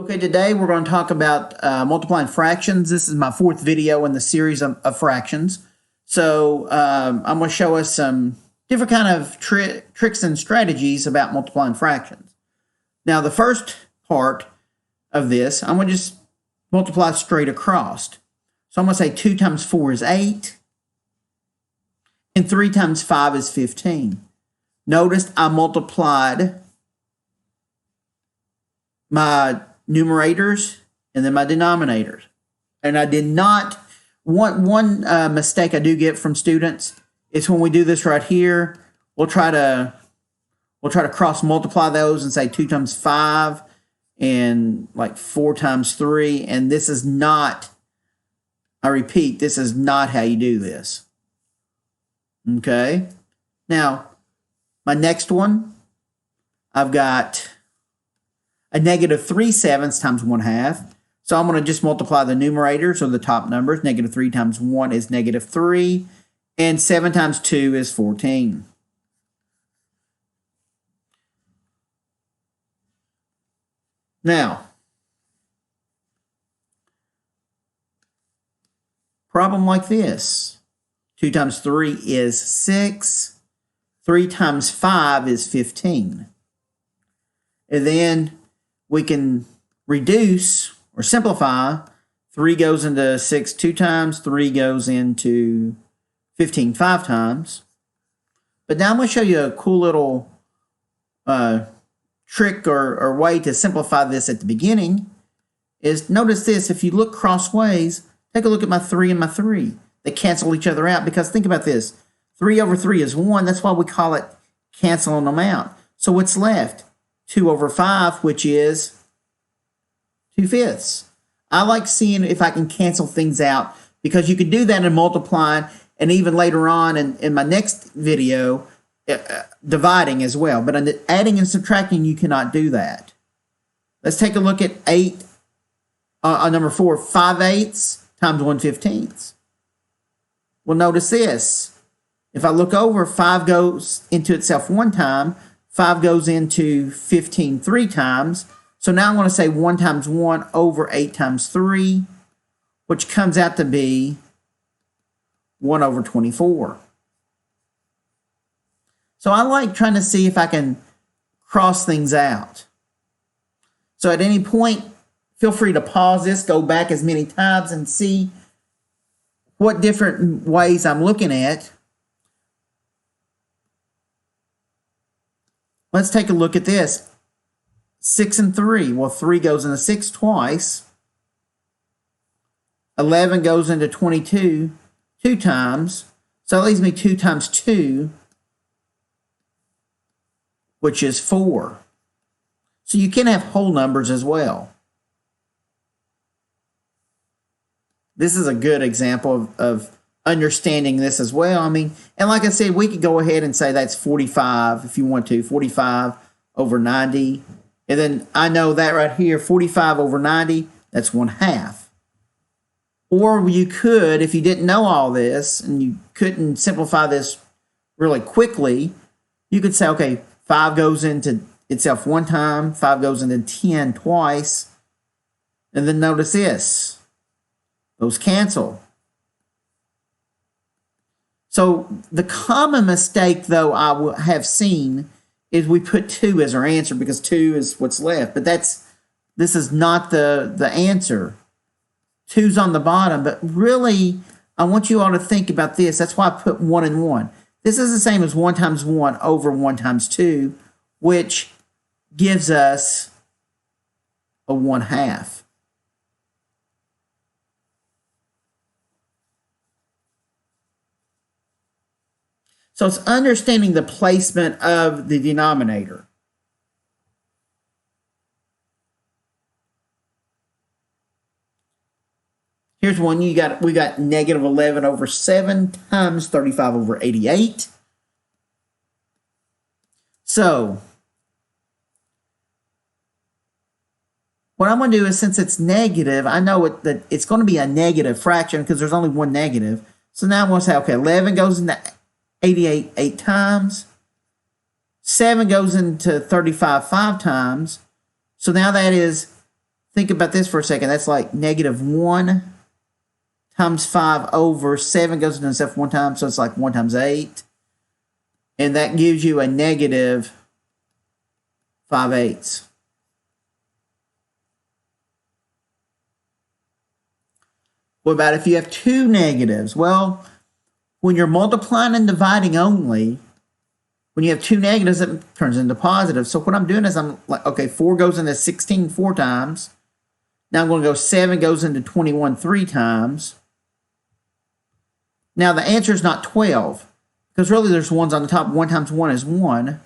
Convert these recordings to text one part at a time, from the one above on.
Okay, today we're going to talk about multiplying fractions. This is my fourth video in the series of fractions. So I'm going to show us some different kind of tricks and strategies about multiplying fractions. Now, the first part of this, I'm going to just multiply straight across. So I'm going to say 2 times 4 is 8, and 3 times 5 is 15. Notice I multiplied my numerators and then my denominators. And I did not, one mistake I do get from students is when we do this right here, we'll try to cross multiply those and say 2 times 5 and like 4 times 3. And this is not, I repeat, this is not how you do this. Okay. Now, my next one, I've got a negative 3/7 times 1/2. So I'm going to just multiply the numerators or the top numbers. Negative 3 times 1 is negative 3. And 7 times 2 is 14. Now, problem like this. 2 times 3 is 6. 3 times 5 is 15. And then we can reduce or simplify. 3 goes into 6 2 times. 3 goes into 15 5 times. But now I'm going to show you a cool little trick or way to simplify this at the beginning. Is notice this. If you look crossways, take a look at my 3 and my 3. They cancel each other out because think about this. 3 over 3 is 1. That's why we call it canceling them out. So what's left? 2 over 5, which is 2/5. I like seeing if I can cancel things out because you can do that in multiplying and even later on in my next video, dividing as well. But in adding and subtracting, you cannot do that. Let's take a look at number 4, 5/8 times 1/15. Well, notice this. If I look over, 5 goes into itself 1 time. 5 goes into 15 3 times. So now I'm going to say 1 times 1 over 8 times 3, which comes out to be 1 over 24. So I like trying to see if I can cross things out. So at any point, feel free to pause this, go back as many times and see what different ways I'm looking at. Let's take a look at this. 6 and 3. Well, 3 goes into 6 twice. 11 goes into 22 2 times. So that leaves me 2 times 2, which is 4. So you can have whole numbers as well. This is a good example of understanding this as well. I mean, and like I said, we could go ahead and say that's 45 if you want to, 45 over 90. And then I know that right here, 45 over 90, that's 1/2. Or you could, if you didn't know all this and you couldn't simplify this really quickly, you could say, okay, 5 goes into itself 1 time, 5 goes into 10 twice. And then notice this. Those cancel. So the common mistake, though, I have seen is we put 2 as our answer because 2 is what's left. But this is not the answer. 2's on the bottom. But really, I want you all to think about this. That's why I put 1 and 1. This is the same as 1 times 1 over 1 times 2, which gives us a 1/2. So it's understanding the placement of the denominator. Here's one. We got negative 11 over 7 times 35 over 88. So what I'm going to do is, since it's negative, I know that it's going to be a negative fraction because there's only one negative. So now I'm going to say, okay, 11 goes into 88 8 times. 7 goes into 35 5 times. So now that is think about this for a second. That's like -1 times 5 over 7 goes into itself 1 time, so it's like 1 times 8. And that gives you a -5/8. What about if you have two negatives? Well, when you're multiplying and dividing only, when you have two negatives, it turns into positive. So what I'm doing is I'm like, okay, 4 goes into 16 4 times. Now I'm going to go 7 goes into 21 3 times. Now the answer is not 12, because really there's ones on the top. 1 times 1 is 1.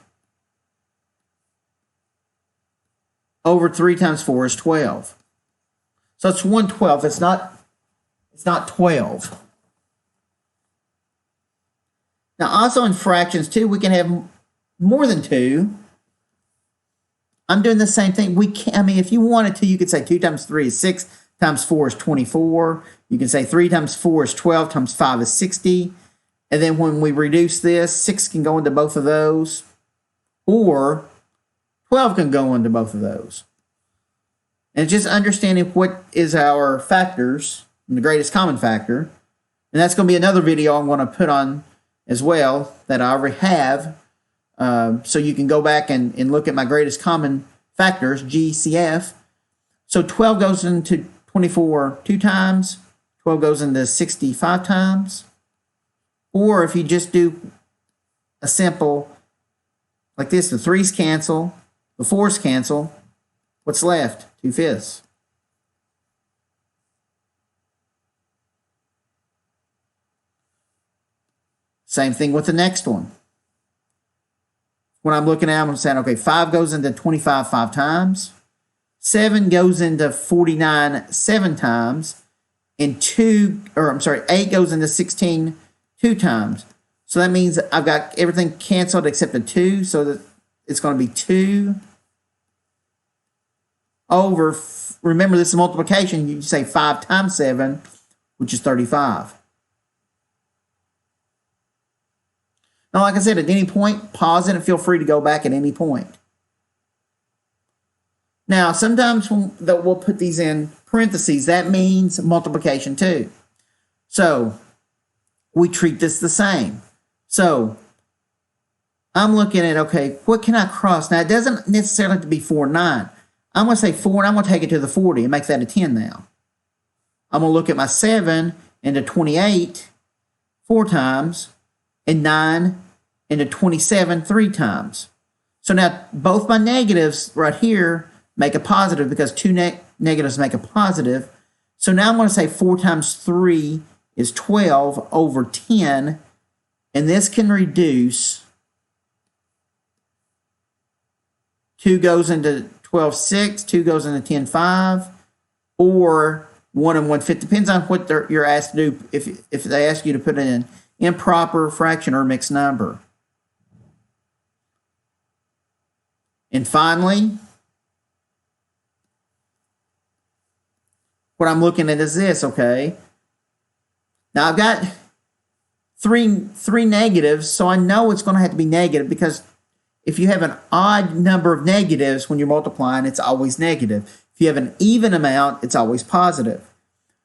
Over 3 times 4 is 12. So it's 1/12. It's not 12. Now also in fractions too, we can have more than 2. I'm doing the same thing. We can, I mean, if you wanted to, you could say 2 times 3 is 6, times 4 is 24. You can say 3 times 4 is 12, times 5 is 60. And then when we reduce this, 6 can go into both of those, or 12 can go into both of those. And just understanding what is our factors, and the greatest common factor. And that's going to be another video I'm going to put on as well that I already have. So you can go back and look at my greatest common factors, GCF. So 12 goes into 24 2 times. 12 goes into 60 5 times. Or if you just do a simple, like this, the 3's cancel, the 4's cancel. What's left? 2/5. Same thing with the next one. When I'm looking at, I'm saying, okay, 5 goes into 25 5 times. 7 goes into 49 7 times. And 8 goes into 16 2 times. So that means I've got everything canceled except a 2. So that it's going to be 2 over, remember this is multiplication, you say 5 times 7, which is 35. Now, like I said, at any point, pause it and feel free to go back at any point. Now, sometimes we'll put these in parentheses. That means multiplication too. So, we treat this the same. So, I'm looking at, okay, what can I cross? Now, it doesn't necessarily have to be 4 9. I'm going to say 4, and I'm going to take it to the 40 and make that a 10 now. I'm going to look at my 7 into 28 4 times, and 9 into 27 3 times. So now both my negatives right here make a positive because two negatives make a positive. So now I'm going to say 4 times 3 is 12 over 10, and this can reduce. 2 goes into 12 6, 2 goes into 10 5, or 1 and 1/5. Depends on what you're asked to do. If they ask you to put in an improper fraction or mixed number. And finally, what I'm looking at is this, okay? Now I've got three negatives, so I know it's going to have to be negative, because if you have an odd number of negatives when you're multiplying, it's always negative. If you have an even amount, it's always positive.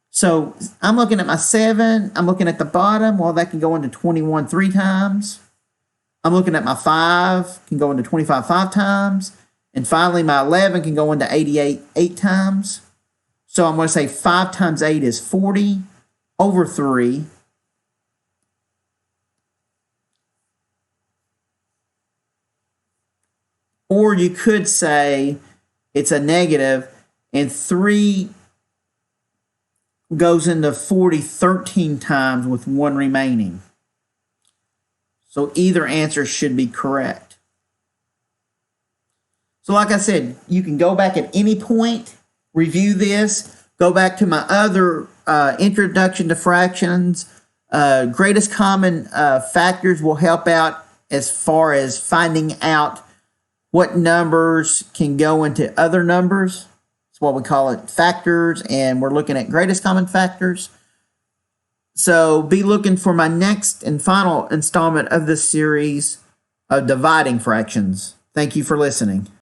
So I'm looking at my 7. I'm looking at the bottom. Well, that can go into 21 3 times. I'm looking at my 5. Can go into 25 5 times. And finally, my 11 can go into 88 8 times. So I'm going to say 5 times 8 is 40 over 3. Or you could say it's a negative, and 3 goes into 40 13 times with 1 remaining. So either answer should be correct. So like I said, you can go back at any point, review this, go back to my other introduction to fractions. Greatest common factors will help out as far as finding out what numbers can go into other numbers. That's what we call it, factors, and we're looking at greatest common factors. So be looking for my next and final installment of this series of dividing fractions. Thank you for listening.